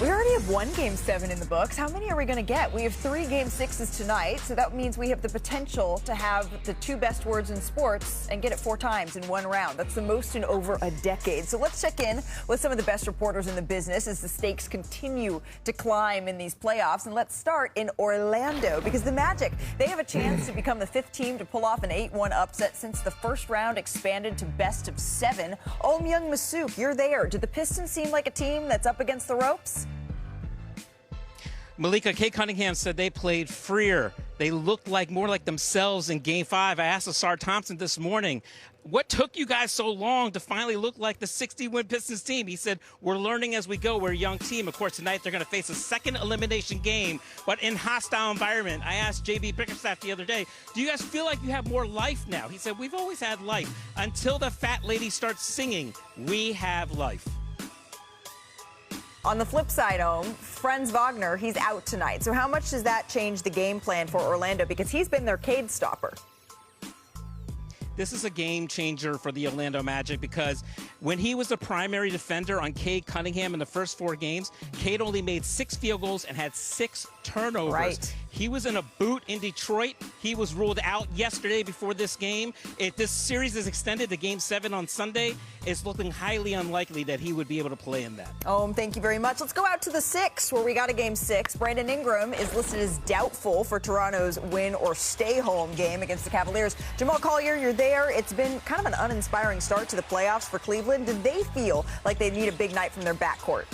We already have one Game 7 in the books. How many are we going to get? We have 3 Game 6s tonight, so that means we have the potential to have the 2 best words in sports and get it 4 times in one round. That's the most in over a decade. So let's check in with some of the best reporters in the business as the stakes continue to climb in these playoffs. And let's start in Orlando, because the Magic, they have a chance to become the 5th team to pull off an 8-1 upset since the first round expanded to best of 7. Myung Masuk, you're there. Do the Pistons seem like a team that's up against the ropes? Malika, Kate Cunningham said they played freer. They looked more like themselves in Game 5. I asked Asar Thompson this morning, what took you guys so long to finally look like the 60-win Pistons team? He said, we're learning as we go. We're a young team. Of course, tonight they're going to face a second elimination game, but in hostile environment. I asked J.B. Bickerstaff the other day, do you guys feel like you have more life now? He said, we've always had life. Until the fat lady starts singing, we have life. On the flip side, Franz Wagner, he's out tonight. So how much does that change the game plan for Orlando? Because he's been their Cade stopper. This is a game changer for the Orlando Magic because when he was the primary defender on Cade Cunningham in the first 4 games, Cade only made 6 field goals and had 6 turnovers. Right. He was in a boot in Detroit. He was ruled out yesterday before this game. If this series is extended to Game 7 on Sunday, it's looking highly unlikely that he would be able to play in that. Thank you very much. Let's go out to the 6, where we got a Game 6. Brandon Ingram is listed as doubtful for Toronto's win or stay home game against the Cavaliers. Jamal Collier, you're there. It's been kind of an uninspiring start to the playoffs for Cleveland. Did they feel like they need a big night from their backcourt?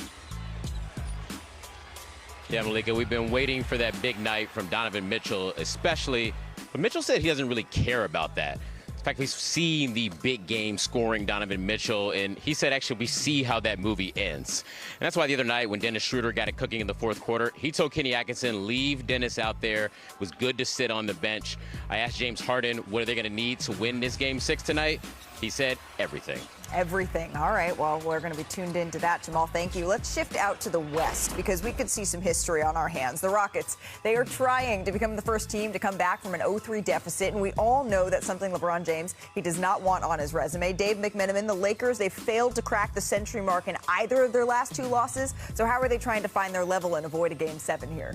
Yeah, Malika, we've been waiting for that big night from Donovan Mitchell, especially. But Mitchell said he doesn't really care about that. In fact, we've seen the big game scoring Donovan Mitchell, and he said actually we see how that movie ends. And that's why the other night when Dennis Schroeder got it cooking in the 4th quarter, he told Kenny Atkinson, leave Dennis out there. It was good to sit on the bench. I asked James Harden, what are they going to need to win this Game 6 tonight? He said everything. Everything. All right. Well, we're going to be tuned into that, Jamal. Thank you. Let's shift out to the West because we could see some history on our hands. The Rockets, they are trying to become the first team to come back from an 0-3 deficit, and we all know that's something LeBron James, he does not want on his resume. Dave McMenamin, the Lakers, they failed to crack the century mark in either of their last 2 losses. So how are they trying to find their level and avoid a Game 7 here?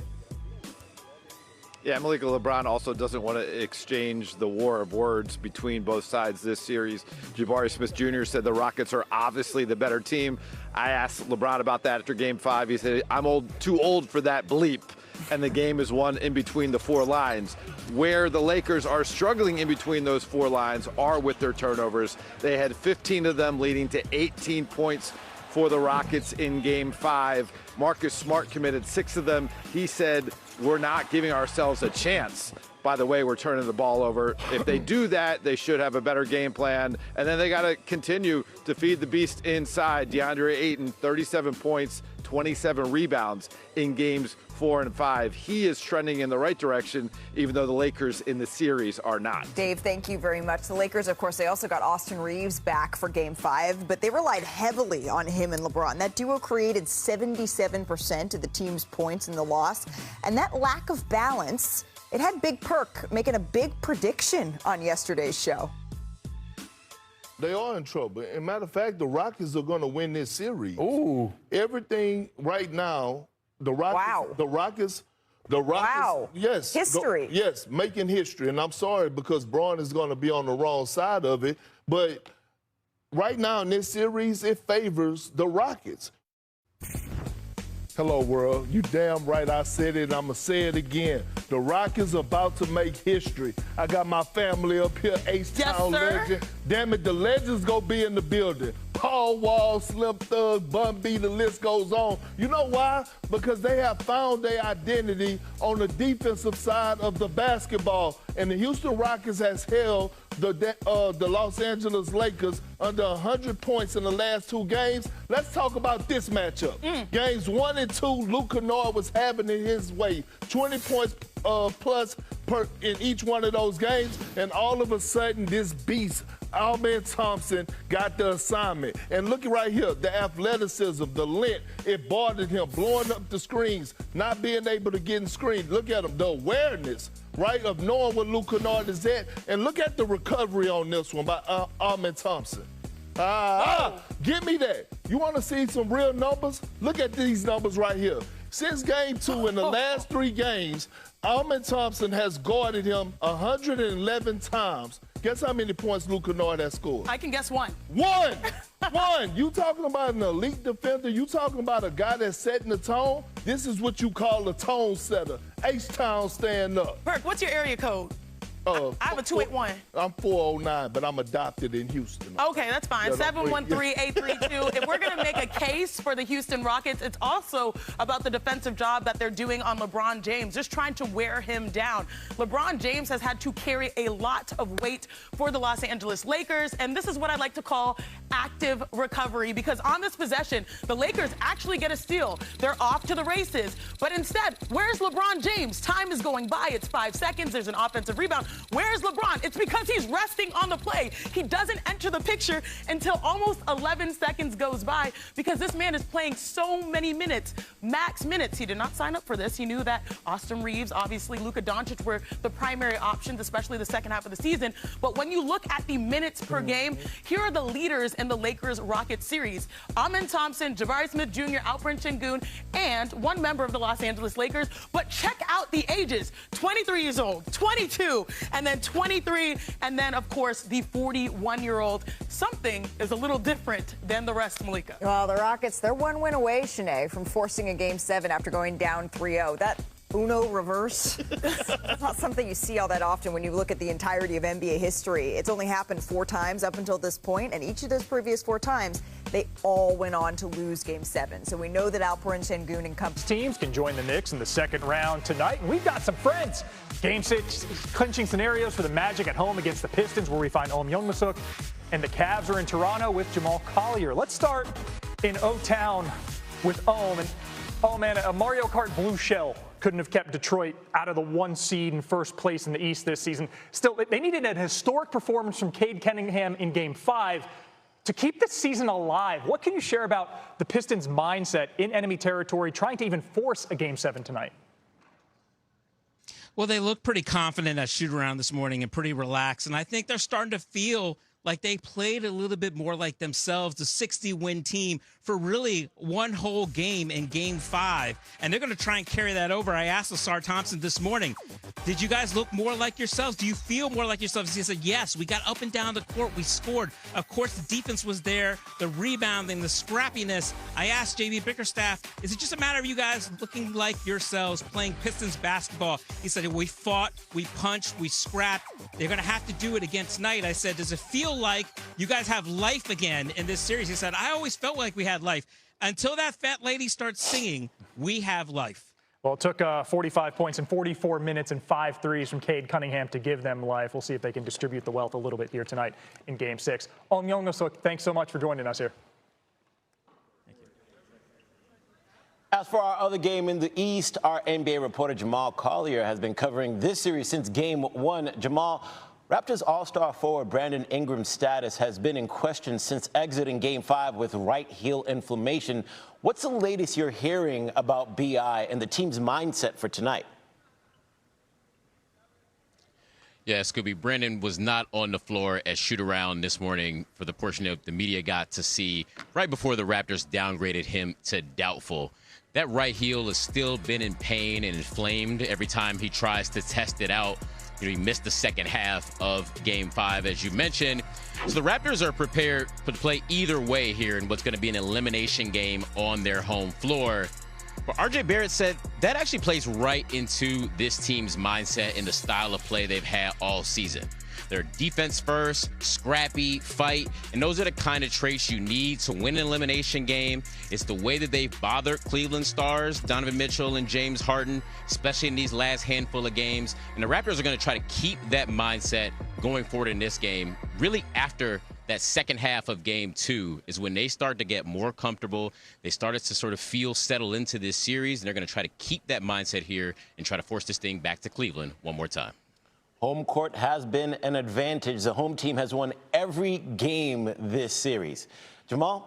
Yeah, Malika, LeBron also doesn't want to exchange the war of words between both sides this series. Jabari Smith Jr. said the Rockets are obviously the better team. I asked LeBron about that after Game 5. He said, I'm too old for that bleep. And the game is won in between the 4 lines. Where the Lakers are struggling in between those 4 lines are with their turnovers. They had 15 of them, leading to 18 points for the Rockets in Game 5. Marcus Smart committed 6 of them. He said, we're not giving ourselves a chance. By the way, we're turning the ball over. If they do that, they should have a better game plan. And then they got to continue to feed the beast inside. DeAndre Ayton, 37 points, 27 rebounds in Games 4 and 5. He is trending in the right direction, even though the Lakers in the series are not. Dave, thank you very much. The Lakers, of course, they also got Austin Reeves back for Game 5, but they relied heavily on him and LeBron. That duo created 77% of the team's points in the loss. And that lack of balance, it had Big Perk making a big prediction on yesterday's show. They are in trouble. As a matter of fact, the Rockets are going to win this series. Ooh. Everything right now, the Rockets, Wow. Yes. History. Yes, making history. And I'm sorry because Braun is going to be on the wrong side of it. But right now in this series, it favors the Rockets. Hello, world. You damn right I said it, and I'm going to say it again. The Rockets are about to make history. I got my family up here, H-Town legend. Damn it, the legends going to be in the building. Paul Wall, Slim Thug, Bun B, the list goes on. You know why? Because they have found their identity on the defensive side of the basketball. And the Houston Rockets has held the Los Angeles Lakers under 100 points in the last 2 games. Let's talk about this matchup. Games 1 and 2, Luke Kennard was having it his way. 20 points plus in each one of those games. And all of a sudden, this beast, Amen Thompson, got the assignment. And look right here, the athleticism, the length, it bothered him, blowing up the screens, not being able to get in screens. Look at him, the awareness, right, of knowing where Luke Kennard is at. And look at the recovery on this one by Amen Thompson. Give me that. You want to see some real numbers? Look at these numbers right here. Since game 2 in the last 3 games, Amen Thompson has guarded him 111 times. Guess how many points Luke Kennard has scored? I can guess 1. 1! 1! You talking about an elite defender? You talking about a guy that's setting the tone? This is what you call a tone setter. H-Town, stand up. Perk, what's your area code? I have a 281. I'm 409, but I'm adopted in Houston. Okay, that's fine. 713-832. If we're going to make a case for the Houston Rockets, it's also about the defensive job that they're doing on LeBron James, just trying to wear him down. LeBron James has had to carry a lot of weight for the Los Angeles Lakers, and this is what I like to call active recovery, because on this possession, the Lakers actually get a steal. They're off to the races, but instead, where's LeBron James? Time is going by. It's 5 seconds. There's an offensive rebound. Where's LeBron? It's because he's resting on the play. He doesn't enter the picture until almost 11 seconds goes by, because this man is playing so many minutes, max minutes. He did not sign up for this. He knew that Austin Reeves, obviously Luka Doncic were the primary options, especially the second half of the season. But when you look at the minutes per game, here are the leaders in the Lakers-Rockets series. Amen Thompson, Jabari Smith Jr., Alperen Sengun, and one member of the Los Angeles Lakers. But check out the ages. 23 years old, 22, and then 23, and then, of course, the 41-year-old. Something is a little different than the rest, Malika. Well, the Rockets, they're 1 win away, Shanae, from forcing a Game 7 after going down 3-0. That Uno reverse, that's not something you see all that often when you look at the entirety of NBA history. It's only happened 4 times up until this point, and each of those previous 4 times, they all went on to lose Game 7. So we know that Alperen Sengun and company teams can join the Knicks in the second round tonight. And we've got some friends. Game 6 clinching scenarios for the Magic at home against the Pistons, where we find Ohm Youngmisuk. And the Cavs are in Toronto with Jamal Collier. Let's start in O-Town with Ohm. And, oh, man, a Mario Kart blue shell couldn't have kept Detroit out of the 1 seed in first place in the East this season. Still, they needed an historic performance from Cade Cunningham in Game 5 to keep the season alive. What can you share about the Pistons' mindset in enemy territory, trying to even force a Game 7 tonight? Well, they look pretty confident at shoot-around this morning and pretty relaxed, and I think they're starting to feel like they played a little bit more like themselves, the 60-win team, for really one whole game in Game 5. And they're going to try and carry that over. I asked Asar Thompson this morning, did you guys look more like yourselves? Do you feel more like yourselves? He said, yes, we got up and down the court. We scored. Of course, the defense was there, the rebounding, the scrappiness. I asked J.B. Bickerstaff, is it just a matter of you guys looking like yourselves, playing Pistons basketball? He said, we fought, we punched, we scrapped. They're going to have to do it again tonight. I said, does it feel like you guys have life again in this series? He said, I always felt like we had life. Until that fat lady starts singing, we have life. Well, it took 45 points in 44 minutes and 5 threes from Cade Cunningham to give them life. We'll see if they can distribute the wealth a little bit here tonight in Game 6. Ohm Youngmisuk, thanks so much for joining us here. As for our other game in the East, our NBA reporter Jamal Collier has been covering this series since Game 1. Jamal, Raptors All-Star forward Brandon Ingram's status has been in question since exiting Game 5 with right heel inflammation. What's the latest you're hearing about BI and the team's mindset for tonight? Yeah, Scooby, Brandon was not on the floor at shoot-around this morning for the portion of the media got to see right before the Raptors downgraded him to doubtful. That right heel has still been in pain and inflamed every time he tries to test it out. You know, he missed the second half of Game 5, as you mentioned. So the Raptors are prepared to play either way here in what's going to be an elimination game on their home floor. But R.J. Barrett said that actually plays right into this team's mindset and the style of play they've had all season. They're defense first, scrappy, fight, and those are the kind of traits you need to win an elimination game. It's the way that they've bothered Cleveland stars, Donovan Mitchell and James Harden, especially in these last handful of games. And the Raptors are going to try to keep that mindset going forward in this game. Really, after that second half of Game 2 is when they start to get more comfortable. They started to sort of feel settled into this series, and they're going to try to keep that mindset here and try to force this thing back to Cleveland one more time. Home court has been an advantage. The home team has won every game this series. Jamal?